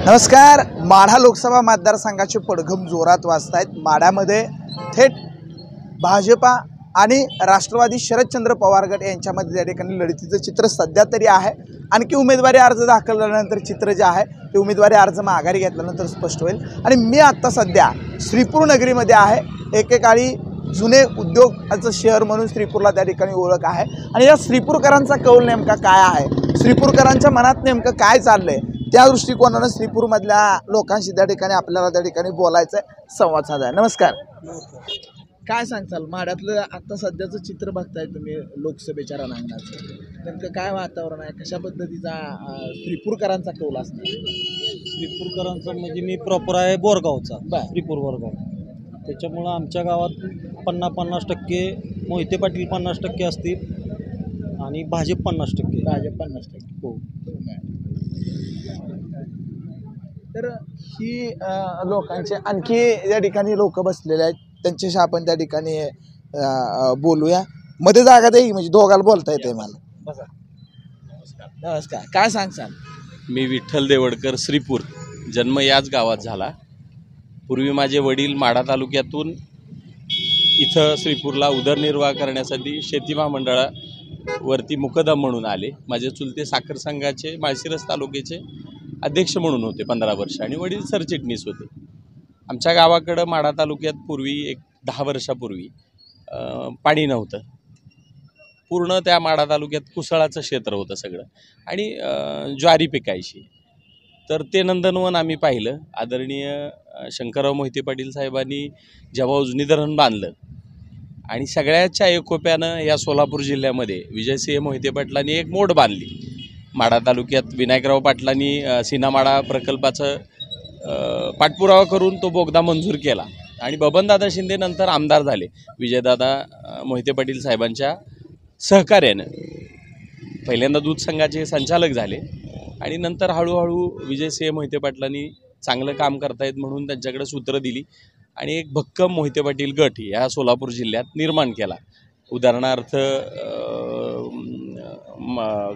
नमस्कार। माढा लोकसभा मतदारसंघाचे पडघम जोरात वाजतायत। माढ्यामध्ये थेट भाजपा आणि राष्ट्रवादी शरदचंद्र पवार गट यांच्यामध्ये त्या ठिकाणी लढतीचं चित्र सध्या तरी आहे। आणखी उमेदवारी अर्ज दाखल झाल्यानंतर चित्र जे आहे ते उमेदवारी अर्ज माघारी घेतल्यानंतर स्पष्ट होईल। आणि मी आता सध्या श्रीपूर नगरीमध्ये आहे। एकेकाळी जुने उद्योगाचं शहर म्हणून श्रीपूरला त्या ठिकाणी ओळख आहे। आणि या श्रीपूरकरांचा कौल नेमका काय आहे, श्रीपूरकरांच्या मनात नेमकं काय चाललंय, त्या दृष्टिकोनाने श्रीपूरमधल्या लोकांशी त्या ठिकाणी आपल्याला त्या ठिकाणी बोलायचं आहे, संवाद साधायचा। नमस्कार। काय सांगताल माढ्यातलं आता सध्याचं चित्र बघताय तुम्ही लोकसभेच्या रणांगणाचं, नेमकं काय वातावरण आहे, कशा पद्धतीचा श्रीपूरकरांचा कौल असणार? श्रीपूरकरांचा म्हणजे मी प्रॉपर आहे बोरगावचा, श्रीपूर बोरगाव। त्याच्यामुळं आमच्या गावात 50% मोहिते पाटील 50% असतील आणि भाजप 50%। भाजप 50%। हो। तर ही लोकांचे आणखी या ठिकाणी लोक बसलेले आहेत, त्यांच्याशी आपण त्या ठिकाणी बोलूया। मध्ये जागा देई म्हणजे दोघाला बोलता येते मला। नमस्कार। काय सांगसाल? मी विठ्ठल देवडकर, श्रीपूर। जन्म याच गावात झाला। पूर्वी माझे वडील माढा तालुक्यातून इथं श्रीपूरला उदरनिर्वाह करण्यासाठी शेती महामंडळावरती मुकदम म्हणून आले। माझे चुलते साखर संघाचे माळशिरस तालुक्याचे अध्यक्ष म्हणून होते 15 वर्ष आणि वडील सरचिटणीस होते। आमच्या गावाकडं माढा तालुक्यात पूर्वी एक 10 वर्षापूर्वी पाणी नव्हतं। पूर्ण त्या माढा तालुक्यात कुसळाचं क्षेत्र होतं सगळं आणि ज्वारी पिकायची। तर ते नंदनवन आम्ही पाहिलं। आदरणीय शंकरराव मोहिते पाटील साहेबांनी जेव्हा उजनी धरण बांधलं आणि सगळ्याच्या एकोप्यानं या सोलापूर जिल्ह्यामध्ये विजयसिंह मोहिते पाटलांनी एक मोड बांधली। माढा तालुक्यात विनायकराव पाटलांनी सीनामाढा प्रकल्पाचं पाठपुरावा करून तो बोगदा मंजूर केला आणि बबनदादा शिंदे नंतर आमदार झाले विजयदादा मोहिते पाटील साहेबांच्या सहकार्यानं। पहिल्यांदा दूध संघाचे संचालक झाले आणि नंतर हळूहळू विजयसिंह मोहिते पाटलांनी चांगलं काम करतायत म्हणून त्यांच्याकडे सूत्र दिली आणि एक भक्कम मोहिते पाटील गट या सोलापूर जिल्ह्यात निर्माण केला। उदाहरणार्थ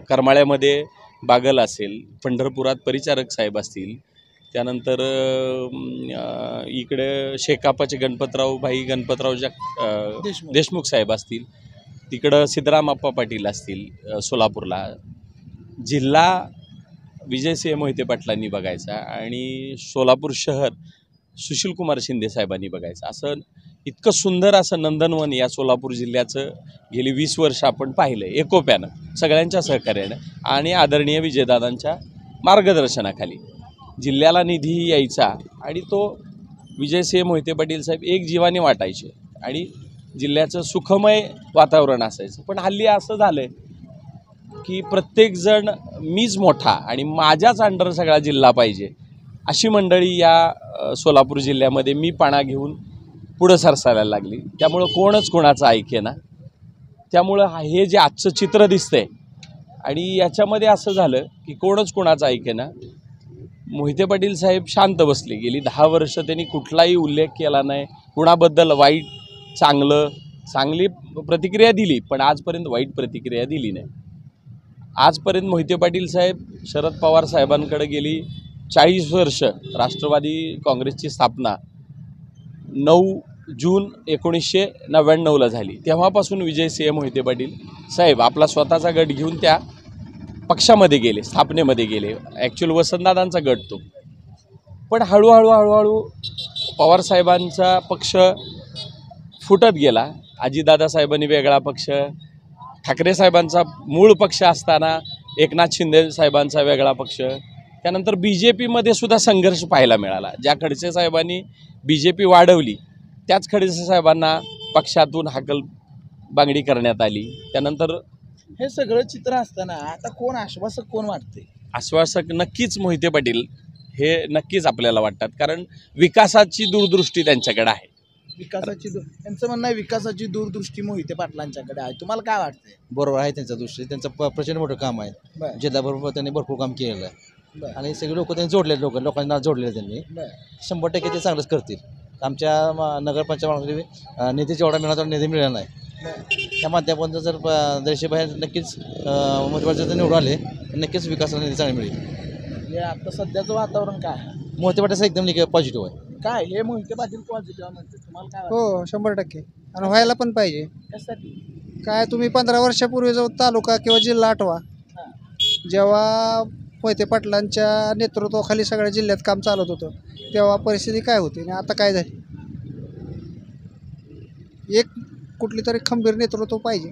करमाळ्यामध्ये बागल असेल, पंढरपुरात परिचारक साहेब असतील, त्यानंतर इकडे शेकापाचे गणपतराव देशमुख साहेब असतील, तिकडं सिद्धरामप्पा पाटील असतील सोलापूरला। जिल्हा विजयसिंह मोहिते पाटलांनी बघायचा आणि सोलापूर शहर सुशीलकुमार शिंदे साहेबांनी बघायचं। असं इतकं सुंदर असं नंदनवन या सोलापूर जिल्ह्याचं गेली 20 वर्ष आपण पाहिलं एकोप्यानं, सगळ्यांच्या सहकार्यानं आणि आदरणीय विजयदादांच्या मार्गदर्शनाखाली। जिल्ह्याला निधी यायचा आणि तो विजयसिंह मोहिते पाटील साहेब एक जीवाने वाटायचे आणि जिल्ह्याचं सुखमय वातावरण असायचं। पण हल्ली असं झालं की प्रत्येकजण मीच मोठा आणि माझ्याच अंडर सगळा जिल्हा पाहिजे अशी मंडळी या सोलापूर जिल्ह्यामध्ये मी पाणा घेऊन पुढं सरसायला लागली। त्यामुळं कोणच कोणाचं ऐकेना। त्यामुळं हे जे आजचं चित्र दिसतंय आणि याच्यामध्ये असं झालं की कोणच कोणाचं ऐकेना। मोहिते पाटील साहेब शांत बसले। गेली 10 वर्ष त्यांनी कुठलाही उल्लेख केला नाही, कुणाबद्दल वाईट चांगली प्रतिक्रिया दिली पण आजपर्यंत वाईट प्रतिक्रिया दिली नाही। आजपर्यंत मोहिते पाटील साहेब शरद पवार साहेबांकडे गेली 40 वर्ष। राष्ट्रवादी काँग्रेसची स्थापना 9 जून 1999ला झाली। तेव्हापासून विजयसिंह मोहिते पाटील साहेब आपला स्वतःचा गट घेऊन त्या पक्षामध्ये गेले, स्थापनेमध्ये गेले। ॲक्च्युअल वसंतदादांचा गट तो। पण हळूहळू पवारसाहेबांचा पक्ष फुटत गेला। अजितदादा साहेबांनी वेगळा पक्ष, ठाकरे साहेबांचा मूळ पक्ष असताना एकनाथ शिंदे साहेबांचा वेगळा पक्ष, त्यानंतर BJPमध्ये सुद्धा संघर्ष पाहायला मिळाला। ज्या खडसे साहेबांनी BJP वाढवली त्याच खडसे साहेबांना पक्षातून हाकलबांगडी करण्यात आली। त्यानंतर हे सगळं चित्र असताना आता कोण आश्वासक कोण वाटते? आश्वासक नक्कीच मोहिते पाटील हे नक्कीच आपल्याला वाटतात, कारण विकासाची दूरदृष्टी त्यांच्याकडे आहे। त्यांचं म्हणणं आहे विकासाची दूरदृष्टी मोहिते पाटलांच्याकडे आहे। तुम्हाला काय वाटतंय? बरोबर आहे त्यांच्या दृष्टी, त्यांचं प्रचंड मोठं काम आहे। जिल्ह्याबरोबर त्यांनी भरपूर काम केलेलं आहे आणि सगळे लोक त्यांनी जोडले, लोकांना जोडलेले त्यांनी 100% ते चांगलंच करतील। आमच्या नगरपंचायत निधी जेवढा मिळाला तेवढा निधी मिळाला नाही। त्या माध्यमातून जर देशबाहेर नक्कीच उमेदवार जर निवडून आले तर नक्कीच विकासाला निधी चांगली मिळेल। म्हणजे आता सध्याचं वातावरण काय आहे? मोहिते पाटील एकदम पॉझिटिव्ह आहे. काय हे मोहिते पाटील पॉझिटिव्ह म्हणते तुम्हाला काय वाटतं? हो 100% आणि व्हायला पण पाहिजे. कशासाठी? काय तुम्ही 15 वर्षापूर्वी जो तालुका किंवा जिल्हा आठवा, हा. जेव्हा मोहिते पाटलांच्या नेतृत्वाखाली सगळ्या जिल्ह्यात काम चालत होतं तेव्हा परिस्थिती काय होती आणि आता काय झाली. एक कुठली तरी खंबीर नेतृत्व पाहिजे.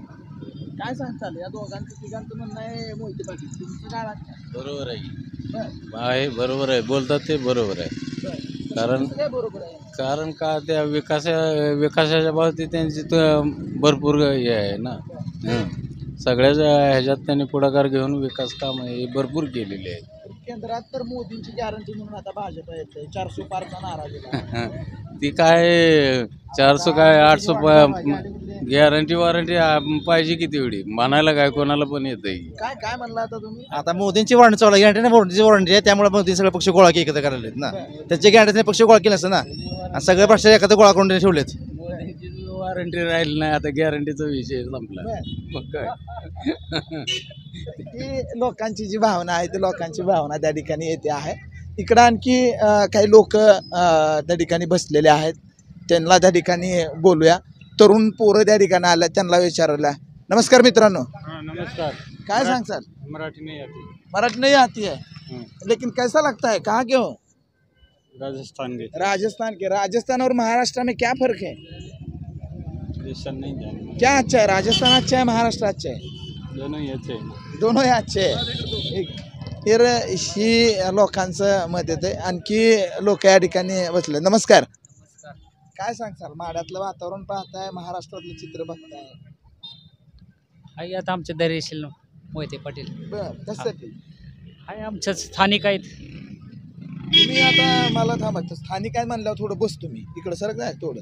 काय सांगताल या दोघांचं तिघांचं म्हणणं आहे मोहिते पाटील, तुमचं काय वाटतं? बरोबर आहे बरं, आहे, बरोबर आहे, बोलतात ते बरोबर आहे. बरं. कारण तुमचं काय बरोबर आहे? कारण का त्या विकासाच्या बाबतीत त्यांची तर भरपूर हे आहे ना. सगळ्याच ह्याच्यात त्यांनी पुढाकार घेऊन विकास काम हे भरपूर केलेले आहेत. केंद्रात तर मोदींची गॅरंटी म्हणून आता भाजप येते 400 पारचा नारा दिला. ती काय 400 काय 800 गॅरंटी वॉरंटी पाहिजे किती वेळी म्हणायला काय कोणाला पण येतं. काय काय म्हणला आता तुम्ही? आता मोदींची वॉरंटी चालू आहे, गॅरंटी मोदींची वॉरंटी आहे, त्यामुळे मोदी सगळे पक्ष गोळा एकत्र करायला ना. त्याची गॅरंटी पक्ष गोळा केलं असतं ना, आणि सगळे पक्ष एकत्र गोळा करून ठेवलेत. वॉरंटी राहिली नाही, आता गॅरंटीचा विषय संपला. मग काय ही लोकांची जी भावना आहे ती लोकांची भावना त्या ठिकाणी येते आहे. इकडं आणखी काही लोक त्या ठिकाणी बसलेले आहेत, त्यांना त्या ठिकाणी बोलूया. तरुण पोरं त्या ठिकाणी आल्या, त्यांना विचारलं. नमस्कार मित्रांनो. नमस्कार. काय सांगसाल? मराठी नहीं आती. मराठी नहीं आती है, लेकिन कैसा लगता है? कहाँ के हो? राजस्थान के. राजस्थान और महाराष्ट्र में क्या फर्क है? नहीं जाने. क्या अच्छा है? राजस्थान अच्छा है, महाराष्ट्र अच्छा है? दोनों ही अच्छे. दोनों अच्छे आहे. तर ही लोकांचं मत येते. आणखी लोक या ठिकाणी बसले. नमस्कार. काय सांगसाल? माड्यातलं वातावरण पाहताय, महाराष्ट्रातलं चित्र बघताय. आहे आता आमचे धैर्यशील मोहिते पाटील बर, कशासाठी? आहे आमच्या स्थानिक आहेत. तुम्ही आता मला थांबा, स्थानिक काय म्हणल्यावर थोडं बस तुम्ही इकडं सरक नाही थोडं.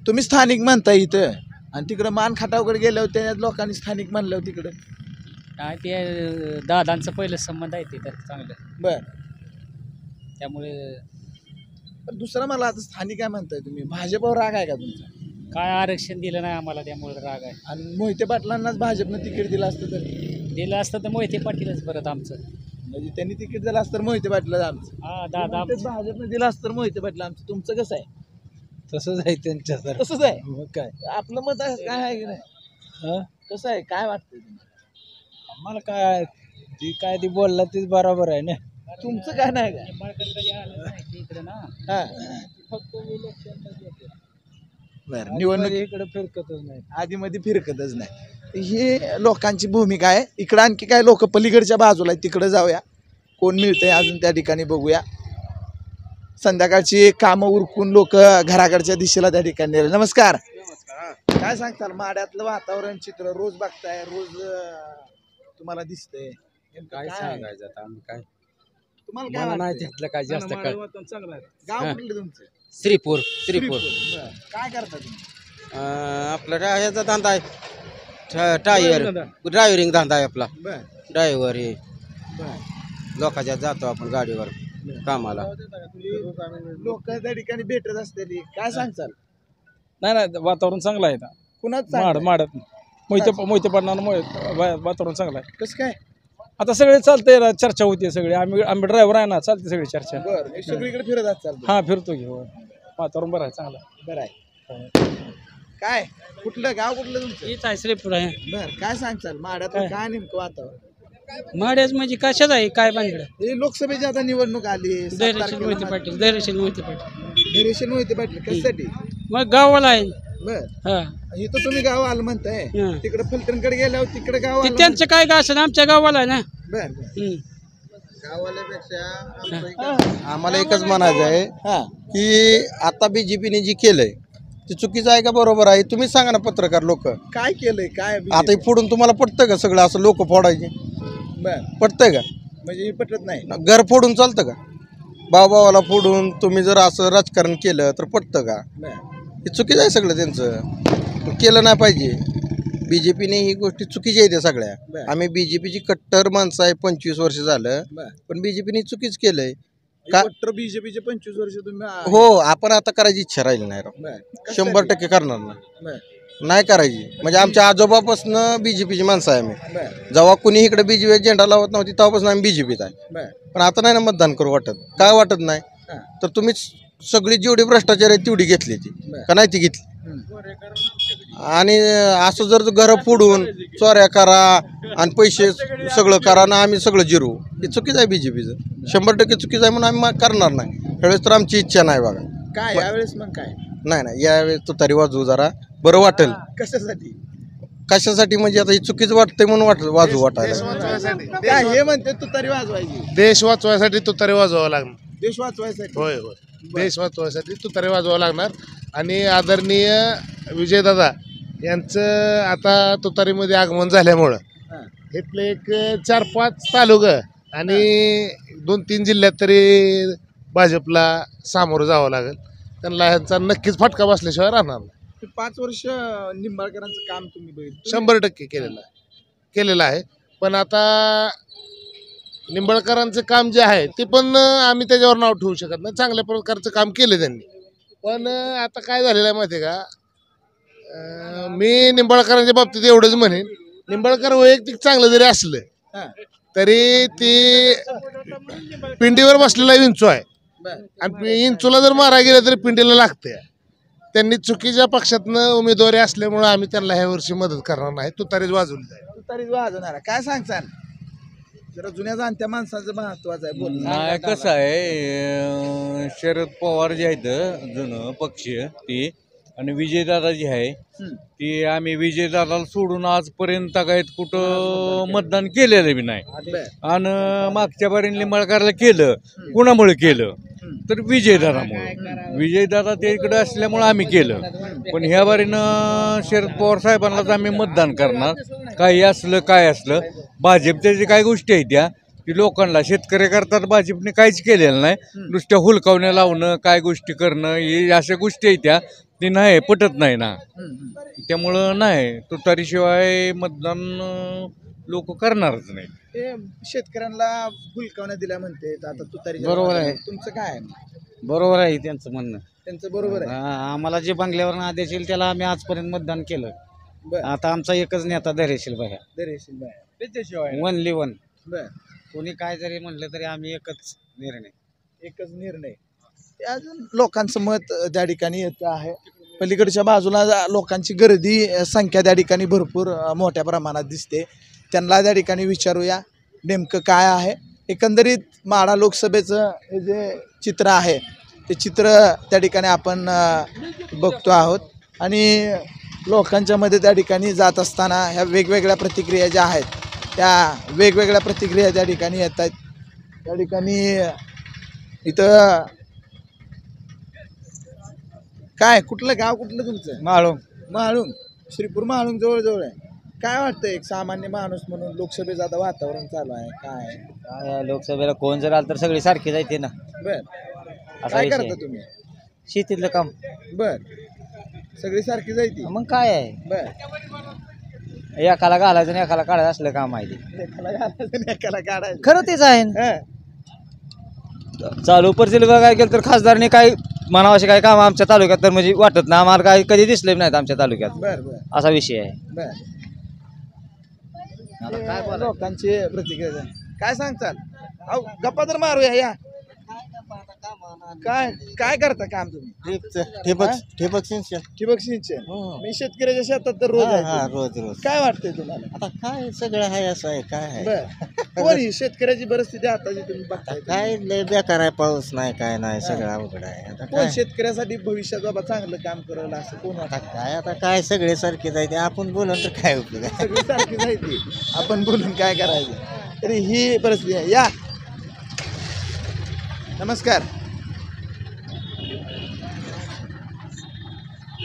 तुम्ही स्थानिक म्हणताय इथं, आणि तिकडं मान खाटावकडे गेल्यावर त्या लोकांनी स्थानिक म्हणल्यावर तिकडं. काय ते दादांचं पहिलं संबंध आहे ते तर चांगलं, बर, त्यामुळे पण दुसरं मला आता स्थानिक काय म्हणताय तुम्ही? भाजपवर राग आहे का तुमचा? काय आरक्षण दिलं नाही आम्हाला, त्यामुळे राग आहे. आणि मोहिते पाटलांनाच भाजपनं तिकीट दिलं असतं तर? दिलं असतं तर मोहिते पाटीलच परत आमचं. म्हणजे त्यांनी तिकीट दिलं असतं तर मोहिते पाटील आमचं. हा दादा तेच भाजपनं दिलं असतं तर मोहिते पाटील आम्हाला. तुमचं कसं आहे? तसंच आहे त्यांच्या तसंच आहे. मग काय आपलं मत आहे काय आहे की नाही? कसं आहे, काय वाटतंय तुम्हाला? आम्हाला काय ती काय ती बोलला तीच बरोबर आहे ना. तुमचं काय नाही का? इकडे ना हा, फक्त बरं, निवडणूक इकडे फिरकतच नाही. आधी मध्ये फिरकतच नाही. ही लोकांची भूमिका आहे. इकडं आणखी काय लोक पलीकडच्या बाजूला आहेत, तिकडे जाऊया. कोण मिळतंय अजून त्या ठिकाणी बघूया. संध्याकाळची कामं उरकून लोक घराकडच्या दिशेला त्या ठिकाणी गेले. नमस्कार. काय सांगताल? माड्यातलं वातावरण चित्र रोज बघताय, रोज तुम्हाला दिसतंय. काय सांगायचं आता आम्ही काय तुम्हाला काय मला नाही वाटतंय? त्यातलं काय जास्त काय. गाव कुठलं तुमचं? श्रीपूर बरं. काय करता तुम्ही? आपला ह्याचा धंदा आहे, टायर ड्रायव्हरिंग धंदा आहे आपला. बर, ड्रायव्हर हे बर. लोकांच्या जातो आपण गाडीवर कामाला. लोक त्या ठिकाणी भेटत असते. काय सांगचाल? नाही वातावरण चांगलं आहे. कुणाच माडत मोहिते पाटलांना वातावरण चांगलं आहे. कसं काय? आता सगळे चालतंय ना, चर्चा होती सगळी. आम्ही ड्रायव्हर आहे ना, चालते सगळी चर्चा. बरं, सगळीकडे फिरत असतात. हा फिरतो की. हो, वातावरण बरं आहे, चांगलं आहे. बरं आहे. काय कुठलं गाव कुठलं तुमचं? हेच आहे श्रीपूर आहे. बर, काय सांगचाल? माड्यातलं काय नेमकं वातावरण? माड्याच म्हणजे कशाच आहे काय बांधलं. हे लोकसभेची आता निवडणूक आली. धैर्यशील मोहिते पाटील, धैर्यशील मोहिते पाटील. धैर्यशील मोहिते पाटील कशासाठी? मग गावाला आहे. बर, हा इथं तुम्ही गाव आलं म्हणताय. हं. तिकडे फलटणकडे गेल्यावर तिकडे गाव ते आलं त्यांचं काय का असं आमच्या गावाला आहे ना. बर, बर. हम्म. आम्हाला एकच म्हणायचं आहे हा, की आता बीजेपीने जी केलंय ते चुकीचं आहे का बरोबर आहे? तुम्ही सांगा ना पत्रकार लोक. काय केलंय काय? आता हे फोडून तुम्हाला पटतं का सगळं असं लोक फोडायचे? बर, पटतंय का? म्हणजे हे पटत नाही. घर फोडून चालतं का? भावाला फोडून तुम्ही जर असं राजकारण केलं तर पटतं का? बर, हे चुकीचं आहे सगळं त्यांचं. केलं नाही पाहिजे. बीजेपीने ही गोष्टी चुकीच्या आहेत त्या सगळ्या. बरं. आम्ही बीजेपीची कट्टर माणसं आहे, 25 वर्ष झालं. बर. पण बीजेपीने चुकीच केलंय का? कट्टर बीजेपीचे 25 वर्ष तुम्ही हो, आपण आता करायची इच्छा राहिली नाही राव. बर, 100% करणार ना. बर. नाही करायची. म्हणजे आमच्या आजोबापासून बीजेपीची माणसं आहे आम्ही. जेव्हा कुणी इकडे बीजेपी झेंडा लावत नव्हती तेव्हापासून आम्ही बीजेपीत आहे. पण आता नाही ना मतदान करू वाटत. काय वाटत नाही तर तुम्ही सगळी जेवढी भ्रष्टाचार आहे तेवढी घेतली ती का नाही ती घेतली. आणि असं जर घरं फोडून चोऱ्या करा आणि पैसे सगळं करा ना आम्ही सगळं जिरू हे चुकीचं आहे. बीजेपीचं 100% चुकीचं आहे म्हणून आम्ही करणार नाही. त्यावेळेस तर आमची इच्छा नाही बघा. काय यावेळेस मग काय नाही यावेळेस तुतारी वाजवू जरा बरं वाटेल. कशासाठी म्हणजे आता हे चुकीचं वाटतंय म्हणून वाजवू वाटायला. काय हे म्हणते तुतारी वाजवायची. देश वाचवायसाठी तुतारी वाजवावं लागणार. देश वाचवायसाठी. होय होय देश वाचवायसाठी तुतारी वाजवावं लागणार. आणि आदरणीय विजयदादा यांचं आता तुतारीमध्ये आगमन झाल्यामुळं इथले एक 4-5 तालुका आणि 2-3 जिल्ह्यात तरी भाजपला सामोरं जावं लागेल. त्यांना ह्यांचा नक्कीच फटका बसल्याशिवाय राहणार नाही. 5 वर्ष निंबाळकरांचं काम तुम्ही बघितलं. 100% केलेलं आहे. पण आता निंबाळकरांचं काम जे आहे ते पण आम्ही त्याच्यावर नाव ठेवू शकत नाही. चांगल्या प्रकारचं काम केलं त्यांनी. पण आता काय झालेलं आहे माहिती आहे का, मी निंबाळकरांच्या बाबतीत एवढंच म्हणेन, निंबाळकर वैयक्तिक चांगलं जरी असलं तरी ती पिंडीवर बसलेला विंचू आहे. आणि इंचूला जर मारा गेलं तरी पिंडीला लागते. त्यांनी चुकीच्या पक्षातनं उमेदवारी असल्यामुळे आम्ही त्यांना ह्या वर्षी मदत करणार नाही. तुतारीच वाजवली जाईल. तुतारीच वाजवणार. काय सांगचाल जरा जुन्या जाणत्या माणसाचं महत्वाचं आहे. बोल. नाही कसं आहे, शरद पवार जे आहेत जुनं पक्षीय ती आणि विजयदादा जी आहे ती आम्ही विजयदादाला सोडून आजपर्यंत काय कुठं मतदान केलेलं बी नाही. आणि मागच्या बारीने लिंबाळकरला केलं. कुणामुळे केलं तर विजयदादा ते इकडे असल्यामुळे आम्ही केलं. पण ह्या बारीनं शरद पवार साहेबांनाच आम्ही मतदान करणार. काही असलं काय असलं. भाजपच्या जे काही गोष्टी आहेत त्या ती लोकांना शेतकऱ्याकरता भाजपने काहीच केलेलं नाही. नुसत्या हुलकावण्या लावणं काय गोष्टी करणं हे अशा गोष्टी आहेत त्या ती नाही पटत नाही ना. त्यामुळं नाही तुतारीशिवाय मतदान लोक करणारच नाही. ते शेतकऱ्यांना हुलकावण्या दिल्या म्हणते. आता तुतारी बरोबर आहे. तुमचं काय आहे. बरोबर आहे त्यांचं म्हणणं. त्यांचं बरोबर आहे. आम्हाला जे बंगल्यावर आदेश येईल त्याला आम्ही आजपर्यंत मतदान केलं. आता आमचा एकच नेता धैर्यशील भाई. धैर्यशील भाई त्याच्याशिवाय 1 बर. कोणी काय जरी म्हणलं तरी आम्ही एकच निर्णय. ते अजून लोकांचं मत त्या ठिकाणी येतं आहे. पलीकडच्या बाजूला लोकांची गर्दी संख्या त्या ठिकाणी भरपूर मोठ्या प्रमाणात दिसते. त्यांना त्या ठिकाणी विचारूया नेमकं काय आहे. एकंदरीत माढा लोकसभेचं हे जे चित्र आहे ते चित्र त्या ठिकाणी आपण बघतो आहोत. आणि लोकांच्या मध्ये त्या ठिकाणी जात असताना ह्या वेगवेगळ्या प्रतिक्रिया ज्या आहेत त्या वेगवेगळ्या प्रतिक्रिया त्या ठिकाणी येत आहेत. त्या ठिकाणी इथं काय कुठलं गाव कुठलं तुमचं. माळुंग श्रीपूर माळुंग जवळ आहे. काय वाटतं एक सामान्य माणूस म्हणून लोकसभेचं आता वातावरण चालू आहे काय लोकसभेला कोण जर आलं तर सगळी सारखी जायते ना. बर. काय करता तुम्ही. शेतीतलं काम. बर. सगळी सारखी जायती मग काय आहे. बर. एकाला घालायचं आणि एकाला काढायचं असलं काम आहे ते. एकाला काढायचं खरं तेच आहे. चालू परिस्थिती काय केलं तर खासदारने काय म्हणावं काय काम आमच्या तालुक्यात तर म्हणजे वाटत नाही आम्हाला. काय कधी दिसले नाहीत आमच्या तालुक्यात. बर बर. असा विषय आहे. बर. काय लोकांची प्रतिक्रिया काय सांगताल. गप्पा तर मारूया या. काय काय करता काम तुम्ही. ठिबक सिंचन. ठिबक सिंचन. मी शेतकऱ्याच्या शेतात तर रोज आहे. रोज काय वाटतंय तुम्हाला. आता काय सगळं आहे असं आहे काय आहे. बर. कोण ही शेतकऱ्याची परिस्थिती आता जी तुम्ही बघताय काय लय बेकार आहे. पाऊस नाही काय नाही सगळं अवघड आहे. आता कोण शेतकऱ्यासाठी भविष्यात बाबा चांगलं काम करेल असं कोण वाटतं. आता काय सगळे सारखे जायचे आपण बोलून तर काय उपयोग आहे. सगळी सारखी जायची आपण बोलून काय करायचं. तरी ही परिस्थिती आहे. या नमस्कार.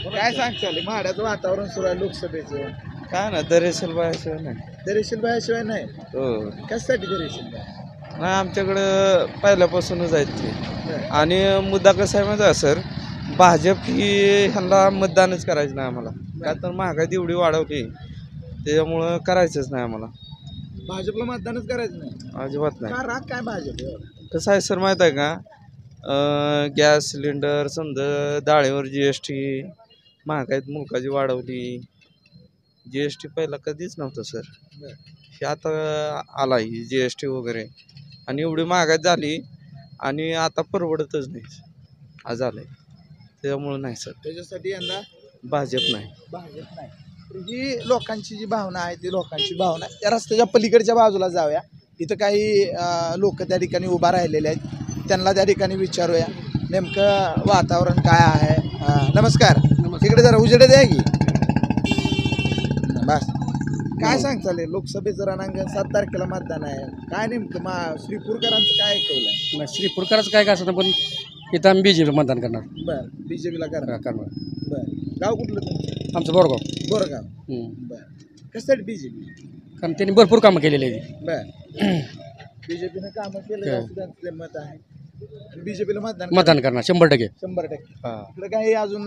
काय सांगताल माड्याचं वातावरण सुरू आहे लोकसभेचं. काय ना धैर्यशील बायाशिवाय नाही. धैर्यशील बायाशिवाय नाही. हो. कशासाठी धैर्यशील बाय. नाही आमच्याकडं पहिल्यापासूनच आहेत ते. आणि मुद्दा कसा आहे माहिती आहे सर, भाजप ही ह्यांना मतदानच करायचं नाही आम्हाला. का तर महागाई एवढी वाढवली त्याच्यामुळं करायचंच नाही आम्हाला. भाजपला मतदानच करायचं नाही. अजिबात नाही. का राग काय भाजप. कसं आहे सर माहीत आहे का, गॅस सिलेंडर समजा डाळीवर GST महागाईत मुलकाची वाढवली. GST पहिला कधीच नव्हतं सर. हे आता आला ही GST वगैरे आणि एवढी महागाई झाली आणि आता परवडतच नाही आज आलंय. त्याच्यामुळं नाही सर, त्याच्यासाठी यंदा भाजप नाही. भाजप नाही. जी लोकांची जी भावना आहे ती लोकांची भावना आहे. त्या रस्त्याच्या पलीकडच्या बाजूला जाऊया. इथं काही लोक त्या ठिकाणी उभा राहिलेले आहेत, त्यांना त्या ठिकाणी विचारूया नेमकं वातावरण काय आहे. नमस्कार. इकडे जरा उजेड द्या की. बस काय सांगताल लोकसभेचं रणांगण 7 तारखेला मतदान आहे, काय नेमकं श्रीपूरकरांचं काय ऐकवलंय? श्रीपूरकरांचं काय असं पण इथं आम्ही BJP मतदान करणार. बरं, BJPला करणार. बरं, गाव कुठलं तुमचं? आमचं बोरगाव. बोरगाव. बरं, कशासाठी BJP? कारण त्यांनी भरपूर कामं केलेली आहेत. बरं, BJPनं कामं केलं असं त्यांचं मत आहे. BJPला मतदान करणार 100%. 100%. इकडे काही अजून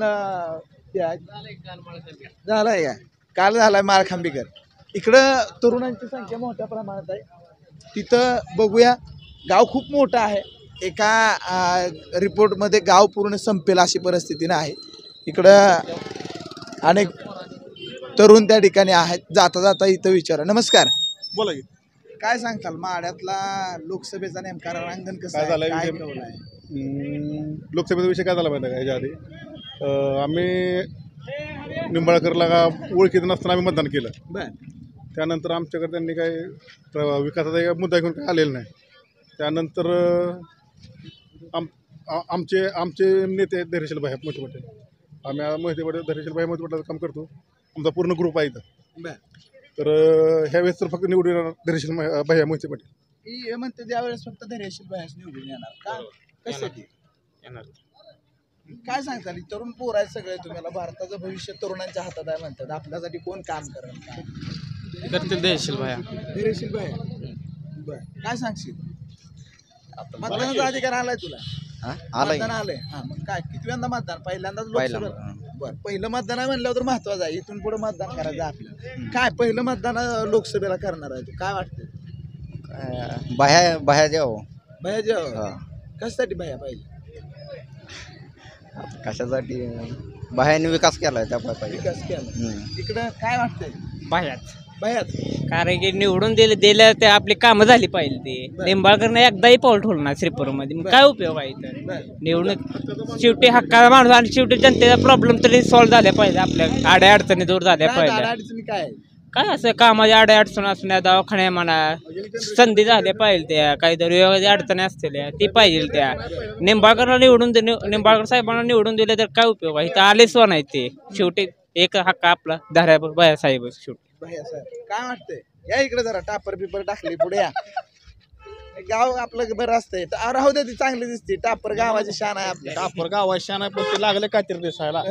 झालंय का? काल झालाय माळखांबीकर. इकडं तरुणांची संख्या मोठ्या प्रमाणात आहे. तिथं बघूया, गाव खूप मोठं आहे. एका रिपोर्टमध्ये गाव पूर्ण संपेल अशी परिस्थिती नाही. इकडं अनेक तरुण त्या ठिकाणी आहेत. जाता जाता इथं विचारा. नमस्कार. बोला की. काय सांगताल माड्यातला लोकसभेचा नेमका रणांगण कसं आहे? काय कौल आहे? लोकसभेचा विषय काय झाला माहिती आहे का? ह्याच्या आधी आम्ही निंबाळकरला ओळखीत नसताना आम्ही मतदान केलं. बरं. त्यानंतर आमच्याकडे त्यांनी काही विकासाचा मुद्दा घेऊन काय आलेला नाही. त्यानंतर आमचे नेते आहेत धैर्यशील भाई मोहिते पाटील. आम्ही मोहिते पाटील धैर्यशील भाई मोहिते पाटलाचं काम करतो. आमचा पूर्ण ग्रुप आहे इथं. तर ह्यावेळेस तर फक्त निवडून येणार धैर्यशील भाई मोहिते पाटील. हे म्हणते त्यावेळेस फक्त धैर्यशील भाईच निवडून येणार का? कशासाठी येणार? काय सांगताल? तरुण पोर आहे सगळे. तुम्हाला भारताचं भविष्य तरुणांच्या हातात आहे म्हणतात. आपल्यासाठी कोण काम करेल? करतील धैर्यशील भाया. धैर्यशील भाई. बरं, काय सांगशील? मतदानाचा अधिकार आलाय तुला? मतदान आलंय. हा, मग काय कितव्यांदा मतदान? पहिल्यांदाच लोकसभा. बरं, पहिलं मतदान आहे म्हणल्यावर तर महत्वाचं आहे. इथून पुढे मतदान करायचं आपल्याला. काय पहिलं मतदान लोकसभेला करणार आहे तू? काय वाटतं? बाह्या द्यावं. भया जेव्हा कशासाठी भया पाहिजे? कशासाठी? बाह्याने विकास केलाय त्या पाहिजे. विकास केला. इकडं काय वाटतंय? बाह्यात. भयात कारण की निवडून दिलं ते आपली कामं झाली पाहिजे. ते निंबाळकरनं एकदाही पाऊल ठेवणार श्रीपूरमध्ये. मग काय उपयोग आहे इथं? निवडणूक शेवटी हक्काचा माणूस आणि शेवटी जनतेचा प्रॉब्लेम तरी सॉल्व्ह झाल्या पाहिजे. आपल्या आड्या अडचणी दूर झाल्या पाहिजे. अडचणी काय? काय असं कामाच्या आड्या अडचण असण्या, दवाखान्या म्हणा, संधी झाल्या पाहिजे. त्या काहीतरी वेगळ्या अडचणी असतील ती पाहिजे. त्या निंबाळकरला निंबाळकर साहेबांना निवडून दिले तर काय उपयोग आहे? इथं आलेच नाही ते. शेवटी एक हक्क आपला धाऱ्या बाया साहेब. शेवटी काय वाटतंय? या इकडे जरा टापर बिपर टाकली पुढे या. गाव आपलं बरं असतंय. राहू दे, ती चांगली दिसते. टापर गावाची शान आहे आपल्या. टापर गावाची शान आहे, पण ते लागले काहीतरी दिसायला.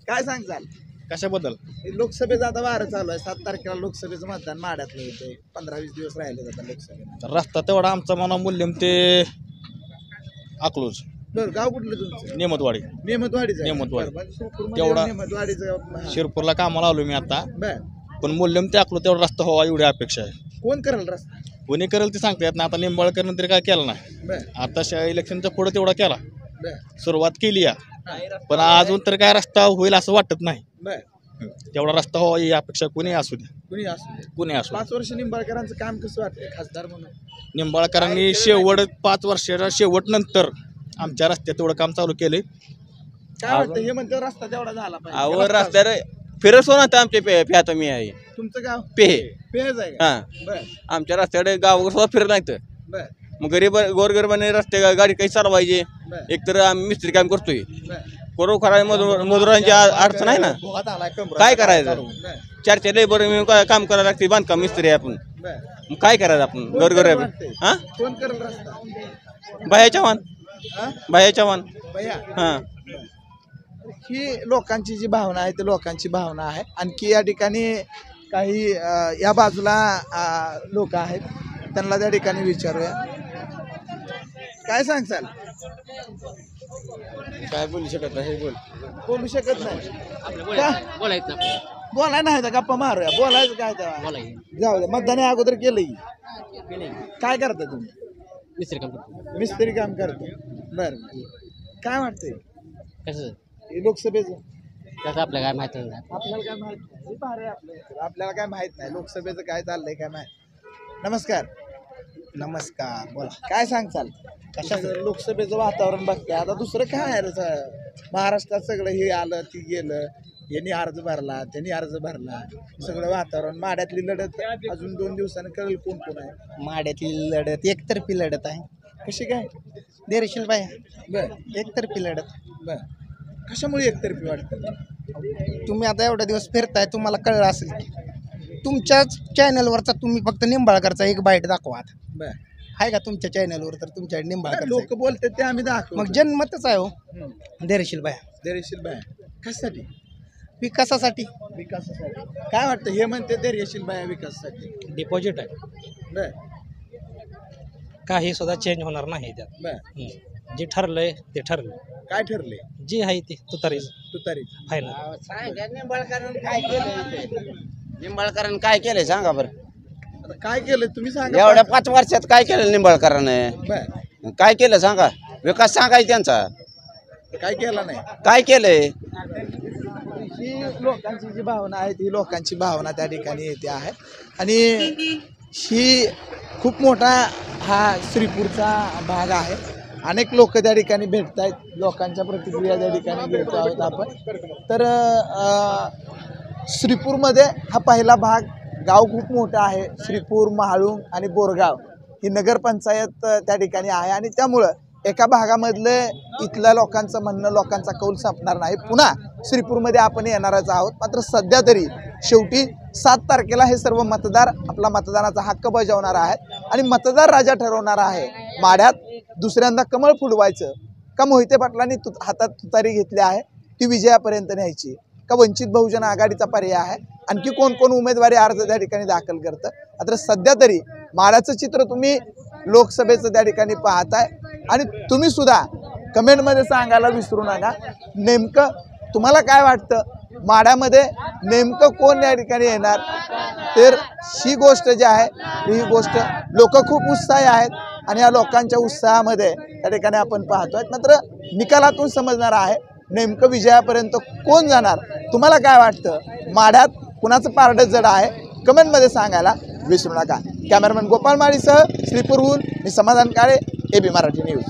काय सांगचाल कशाबद्दल? लोकसभेचा आता वारं चालू आहे. 7 तारखेला लोकसभेचं मतदान माड्यातलं होतंय. 15-20 दिवस राहिले जातात लोकसभेला. रस्ता तेवढा आमचा म्हणा मूल्यम ते अकलूज. बरं, गाव कुठलं तुमचं? नेमतवाडी. नेमतवाडीचं आहे. नेमतवाडी. बरं, शिरपूरमध्ये तेवढा- नेमतवाडीचं. शिरपूरला कामाला आलो मी आता, बरं, पण मूल्यम ते अकलूज तेवढा रस्ता व्हावा एवढी अपेक्षा आहे. कोण करेल रस्ता? कोणी करेल ते सांगता येत ना. आता निंबाळकरनं तरी काय केलं नाही. बरं, आता इलेक्शनच्या पुढे तेवढा केला, बरं, सुरुवात केली या, पण अजून तर काय रस्ता होईल असं वाटत नाही. बरं. तेवढा रस्ता व्हावा ही अपेक्षा कोणी असू द्या. कुणी असू दे. कोणी असू द्या. 5 वर्ष निंबाळकरांचं काम कसं वाटतंय खासदार म्हणून? निंबाळकरांनी शेवट 5 वर्षाच्या शेवट नंतर आमच्या रस्त्यात तेवढं काम चालू केले. काय वाटतं? हे म्हणते रस्ता तेवढा झाला पाहिजे. आवर रस्त्यावर फिरस होणार तर आमच्या प्यात मी आहे. तुमचं गाव पेहे पेज आहे हा. का? बरं, आमच्या रस्त्याकडे गावावर सुद्धा फिरत नाही तर बरं, मग गोरगरिबाने रस्ते गाडी काही चालवायची. बरं, एकतर आम्ही मिस्त्री काम करतोय. बरं, खरा मजुरांची अडचण आहे ना. काय करायचं? बरं, 4 लेबर काम करायला लागते. बांधकाम मिस्त्री आहे आपण. बरं. मग काय करायचं आपण कोण गोरगरीब? करेल वाटतंय? हा, कोण करेल रस्ता? बाया चव्हाण. हा? बाया चव्हाण. भैया, हा. ही लोकांची जी भावना आहे ती लोकांची भावना आहे. आणखी या ठिकाणी काही या बाजूला लोक आहेत, त्यांना त्या ठिकाणी विचारूया. काय सांगचाल? काय बोलू शकत नाही. बोलू शकत नाही का? बोलाय नाही तर गप्पा मारूया. बोलायचं काय तेव्हा? जाऊ द्या. मतदान अगोदर केलं की काय करता तुम्ही? मिस्त्री काम करतो. बरं, काय वाटतंय? हे लोकसभेचं त्याचं आपल्याला काय माहिती नाही. आपल्याला काय माहित नाही. हे भारी आहे आपलं इथं. आपल्याला काय माहित नाही लोकसभेचं काय चाललंय काय माहित. नमस्कार. नमस्कार. बोला काय सांगचाल कशाचं लोकसभेचं वातावरण बघते आता दुसरं काय आहे रे महाराष्ट्रात सगळं हे आलं ती गेलं यांनी अर्ज भरला त्यांनी अर्ज भरला सगळं वातावरण माड्यातली लढत अजून 2 दिवसांनी कळेल कोण कोण आहे. माड्यातली लढत एकतर्फी लढत आहे. कशी काय देरशील बाई बर एकतर्फी लढत. बर कशामुळे एकतर्फी वाटतं. तुम्ही आता एवढा दिवस फिरताय तुम्हाला कळलं असेल की तुमच्याच चॅनलवरचा तुम्ही फक्त निंबाळकरचा एक बाईट दाखवा आता. बर आहे का तुमच्या चॅनलवर तर तुमच्या निंबाळकर लोक बोलतात ते आम्ही दाखवू. मग जनमतच आहे हो देरशील बाया. धैर्यशील बाया कशासाठी विकासासाठी. विकासासाठी काय वाटतं हे म्हणते धैर्यशील बाया विकासासाठी. डिपॉझिट आहे बर काही सुद्धा चेंज होणार नाही त्यात. बर जे ठरलंय ते ठरलं. काय ठरले जे आहे ते तुतारीच तुतारी फायनल. निंबाळकरांनी काय केलंय सांगा बरं. आता काय केलं तुम्ही सांगा. एवढ्या 5 वर्षात काय केलं निंबाळकरांनी. बर काय केलं सांगा. विकास सांगाय त्यांचा काय केलं नाही. काय केलंय. ही लोकांची जी भावना आहे ती लोकांची भावना त्या ठिकाणी येते आहे आणि ही खूप मोठा हा श्रीपूरचा भाग आहे. अनेक लोक त्या ठिकाणी भेटत आहेत. लोकांच्या प्रतिक्रिया त्या ठिकाणी घेतो आहोत आपण. तर श्रीपूरमध्ये हा पहिला भाग गाव खूप मोठा आहे. श्रीपूर महाळुंग आणि बोरगाव ही नगरपंचायत त्या ठिकाणी आहे आणि त्यामुळं एका भागामधलं इथल्या लोकांचं म्हणणं लोकांचा कौल संपणार नाही. पुन्हा श्रीपूरमध्ये आपण येणारच आहोत. मात्र सध्या तरी शेवटी 7 तारखेला हे सर्व मतदार आपला मतदानाचा हक्क बजावणार आहेत आणि मतदार राजा ठरवणार आहे. माढ्यात दुसऱ्यांदा कमळ फुलवायचं का मोहिते पाटलांनी हातात तुतारी घेतली आहे ती विजयापर्यंत न्यायची का वंचित बहुजन आघाडीचा पर्याय आहे. आणखी कोण कोण उमेदवारी अर्ज त्या ठिकाणी दाखल करतं. मात्र सध्या तरी माढ्याचं चित्र तुम्ही लोकसभेचं त्या ठिकाणी पाहताय आणि तुम्ही सुद्धा कमेंटमध्ये सांगायला विसरू नका नेमकं तुम्हाला काय वाटतं माढ्यामध्ये नेमकं कोण या ठिकाणी येणार. तर ही गोष्ट जी आहे ही गोष्ट लोक खूप उत्साही आहेत आणि या लोकांच्या उत्साहामध्ये त्या ठिकाणी आपण पाहतोय. मात्र निकालातून समजणार आहे नेमकं विजयापर्यंत कोण जाणार. तुम्हाला काय वाटतं माढ्यात कुणाचं पारडं जड आहे कमेंटमध्ये सांगायला विसरू नका. कॅमेरामॅन गोपाळ माळीसह श्रीपूरहून मी समाधान काळे AB मराठी न्यूज.